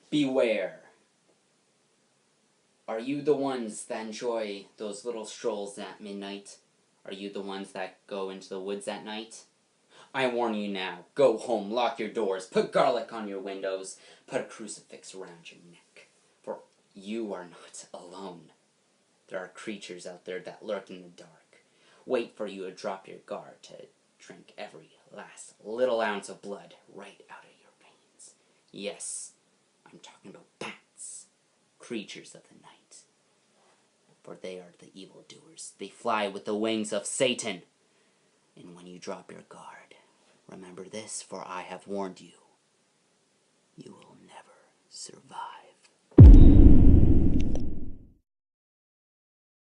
Beware. Are you the ones that enjoy those little strolls at midnight? Are you the ones that go into the woods at night? I warn you now, go home, lock your doors, put garlic on your windows, put a crucifix around your neck, for you are not alone. There are creatures out there that lurk in the dark, wait for you to drop your guard to drink every last little ounce of blood right out of your veins. Yes, I'm talking about bats, creatures of the night. For they are the evildoers. They fly with the wings of Satan. And when you drop your guard, remember this, for I have warned you. You will never survive.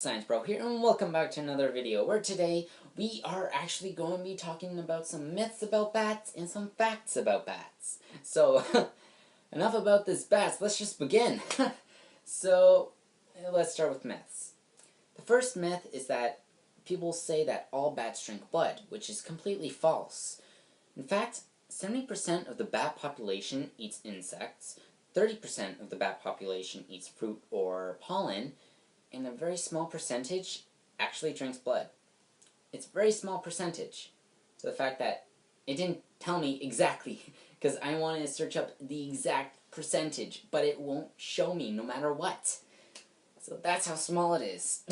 Science Bro here, and welcome back to another video, where today we are actually going to be talking about some myths about bats and some facts about bats. So, enough about this bats, let's just begin. So, let's start with myths. The first myth is that people say that all bats drink blood, which is completely false. In fact, 70% of the bat population eats insects, 30% of the bat population eats fruit or pollen, and a very small percentage actually drinks blood. It's a very small percentage. So the fact that it didn't tell me exactly, because I wanted to search up the exact percentage, but it won't show me no matter what. So that's how small it is.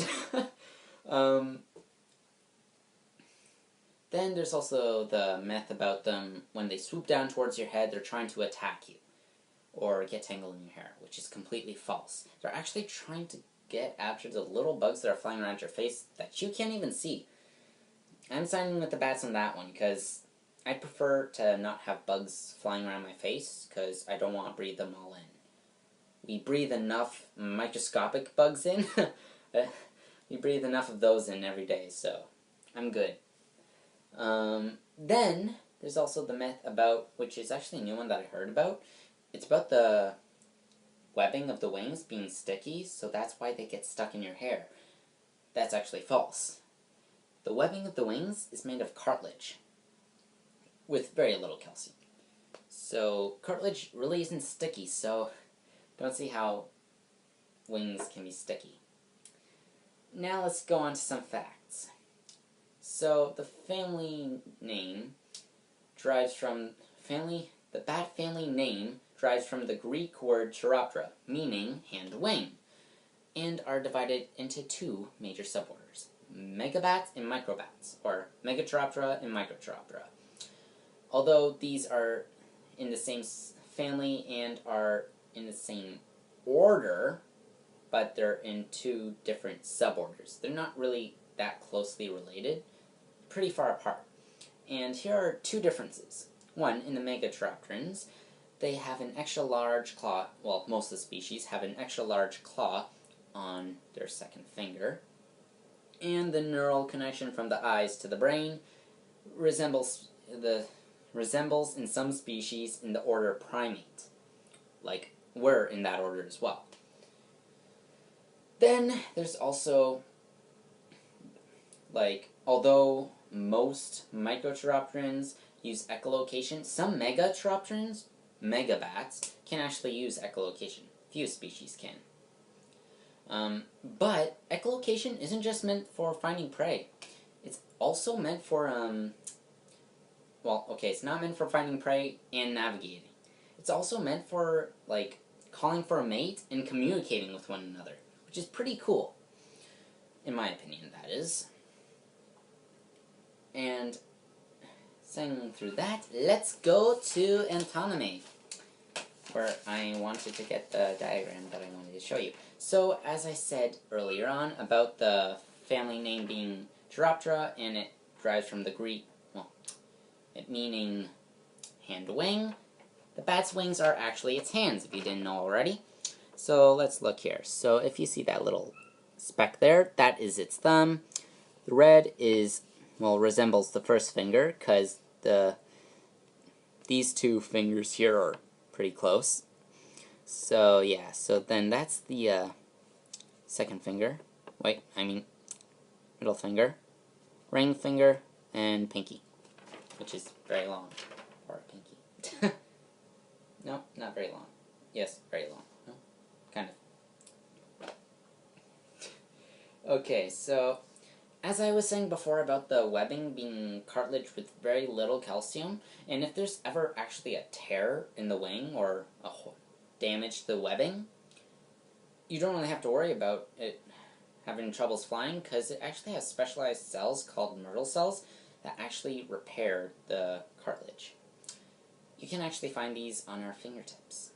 Then there's also the myth about them, when they swoop down towards your head, they're trying to attack you or get tangled in your hair, which is completely false. They're actually trying to get after the little bugs that are flying around your face that you can't even see. I'm siding with the bats on that one, because I prefer to not have bugs flying around my face, because I don't want to breathe them all in. We breathe enough microscopic bugs in. We breathe enough of those in every day, so I'm good. Then there's also the myth about, which is actually a new one that I heard about. It's about the webbing of the wings being sticky, so that's why they get stuck in your hair. That's actually false. The webbing of the wings is made of cartilage, with very little calcium. So cartilage really isn't sticky, so don't see how wings can be sticky. Now let's go on to some facts. So the family name derives from the bat family name derives from the Greek word Chiroptera, meaning hand-wing, and are divided into two major suborders, megabats and microbats, or Megachiroptera and Microchiroptera. Although these are in the same family and are in the same order, but they're in two different suborders. They're not really that closely related, pretty far apart. And here are two differences. One, in the Megachiropterans, they have an extra large claw, well, most of the species have an extra large claw on their second finger, and the neural connection from the eyes to the brain resembles in some species in the order primate, like we're in that order as well. Then there's also, although most Microchiropterans use echolocation, some Megachiropterans, megabats, can actually use echolocation. Few species can. But echolocation isn't just meant for finding prey. It's also meant for, it's not meant for finding prey and navigating. It's also meant for, calling for a mate and communicating with one another, which is pretty cool. In my opinion, that is. And saying through that, let's go to anatomy, where I wanted to get the diagram that I wanted to show you. So, as I said earlier on about the family name being Chiroptera, and it derives from the Greek, it meaning hand-wing, the bat's wings are actually its hands, if you didn't know already. So, let's look here. So, if you see that little speck there, that is its thumb. The red is, resembles the first finger, because these two fingers here are pretty close. So, yeah, so then that's the second finger. Middle finger, ring finger, and pinky, which is very long, or pinky. No, not very long. Yes, very long. No? Kind of. Okay, so as I was saying before about the webbing being cartilage with very little calcium, and if there's ever actually a tear in the wing or a damage to the webbing, you don't really have to worry about it having troubles flying, because it actually has specialized cells called Myrtle cells that actually repair the cartilage. You can actually find these on our fingertips.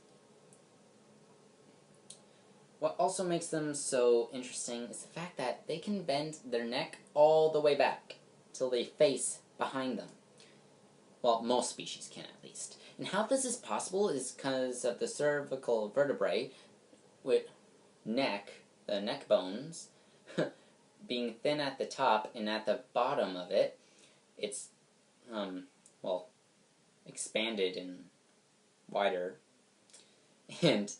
What also makes them so interesting is the fact that they can bend their neck all the way back till they face behind them. Well, most species can, at least. And how this is possible is because of the cervical vertebrae with the neck bones, being thin at the top, and at the bottom of it, it's, well, expanded and wider, and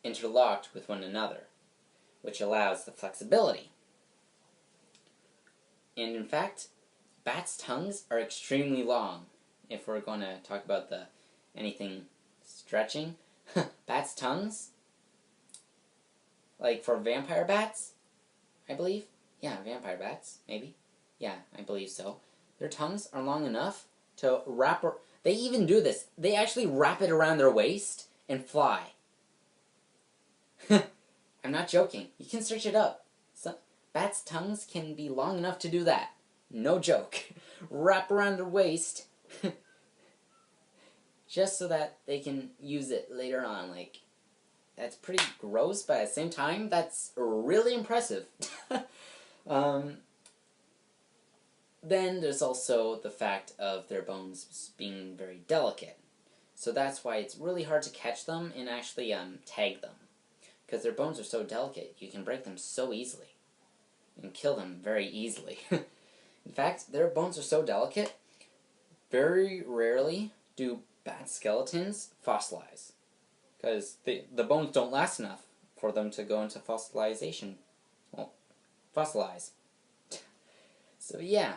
interlocked with one another, which allows the flexibility. And in fact, bats' tongues are extremely long. If we're going to talk about anything stretching, bats' tongues, like for vampire bats, I believe. Yeah, vampire bats, maybe. Yeah, I believe so. Their tongues are long enough to wrap. They even do this. They actually wrap it around their waist and fly. I'm not joking. You can search it up. Bats' tongues can be long enough to do that. No joke. Wrap around their waist just so that they can use it later on. Like, that's pretty gross, but at the same time, that's really impressive. Then there's also the fact of their bones being very delicate. So that's why it's really hard to catch them and actually tag them. Because their bones are so delicate, you can break them so easily. And kill them very easily. In fact, their bones are so delicate, very rarely do bat skeletons fossilize. Because the bones don't last enough for them to go into fossilization. Well, fossilize. So yeah,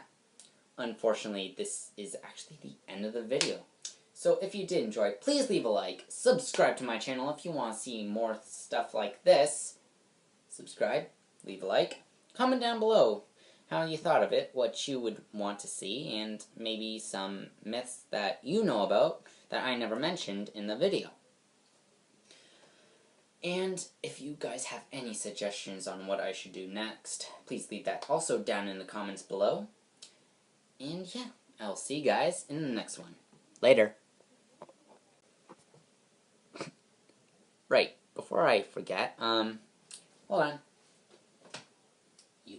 unfortunately this is actually the end of the video. So if you did enjoy, please leave a like, subscribe to my channel if you want to see more stuff like this. Subscribe, leave a like, comment down below how you thought of it, what you would want to see, and maybe some myths that you know about that I never mentioned in the video. And if you guys have any suggestions on what I should do next, please leave that also down in the comments below. And yeah, I'll see you guys in the next one. Later. Right, before I forget, hold on. You.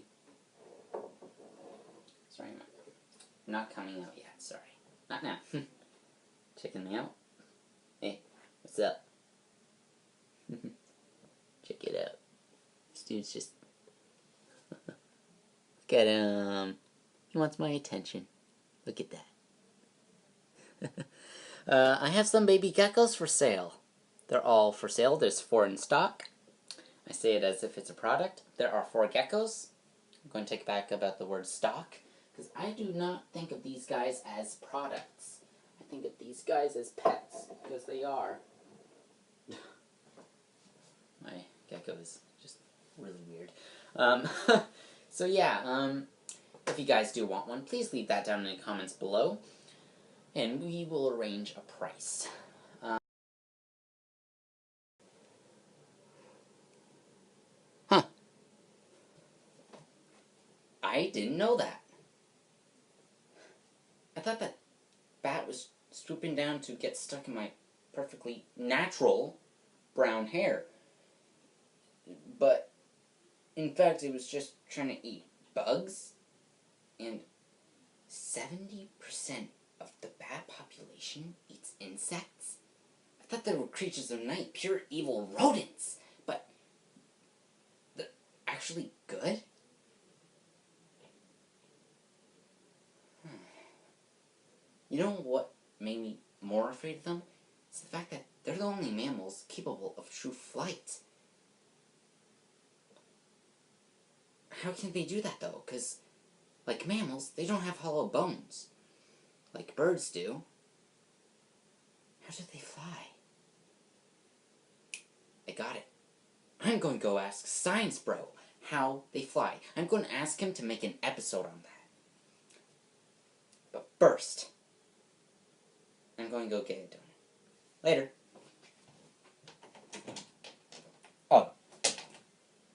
Sorry, I'm not coming out yet, sorry. Not now. Checking me out? Hey, what's up? Check it out. This dude's just... Look at him. He wants my attention. Look at that. I have some baby geckos for sale. They're all for sale. There's 4 in stock. I say it as if it's a product. There are 4 geckos. I'm going to take back about the word stock, because I do not think of these guys as products. I think of these guys as pets, because they are. My gecko is just really weird. So yeah, if you guys do want one, please leave that down in the comments below, and we will arrange a price. I didn't know that. I thought that bat was swooping down to get stuck in my perfectly natural brown hair. But, in fact, it was just trying to eat bugs. And 70% of the bat population eats insects? I thought they were creatures of night, pure evil rodents. But they're actually good? You know what made me more afraid of them? It's the fact that they're the only mammals capable of true flight. How can they do that, though? Because, like mammals, they don't have hollow bones. Like birds do. How do they fly? I got it. I'm going to go ask Science Bro how they fly. I'm going to ask him to make an episode on that. But first, I'm going to go get it done. Later. Oh,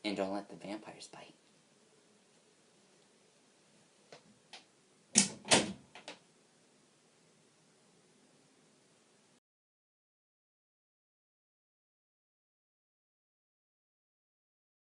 and don't let the vampires bite.